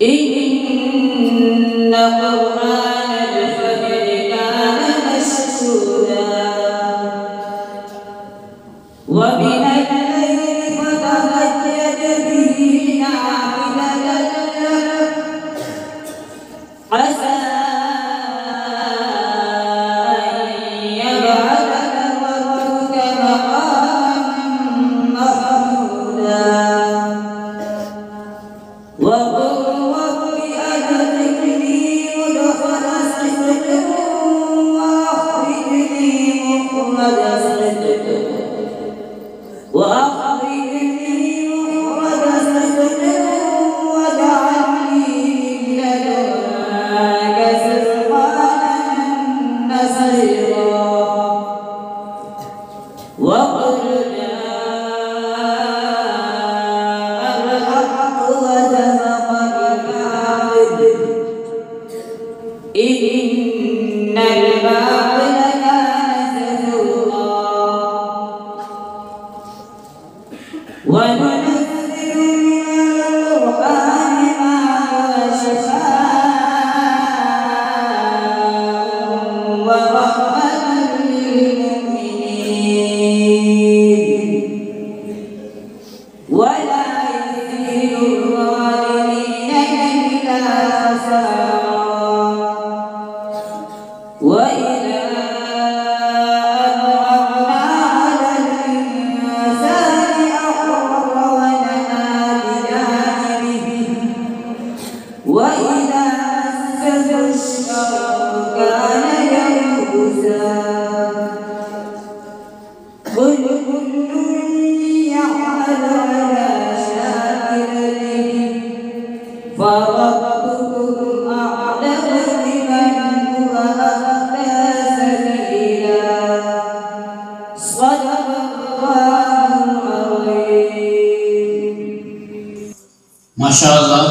إن قرآن الفجر كان مشهودا ومن الليل فتهجد به نافلة لك عسى أن يبعثك ربك مقاما محمودا وقل رب أدخلني مدخل صدق وأخرجني مخرج صدق واجعل لي من لدنك سلطانا نصيرا وقل جاء الحق وزهق الباطل إن الباطل كان زهوقا وننزل من القرآن ما هو شفاء ورحمة للمؤمنين ولا يزيد الظالمين إلا خسارا وإذا وإذا مسه الشر كان يئوسا قل كل يعمل على شاكلته فربكم أعلم بمن هو أهدى سبيلا صدق الله العظيم. ما شاء الله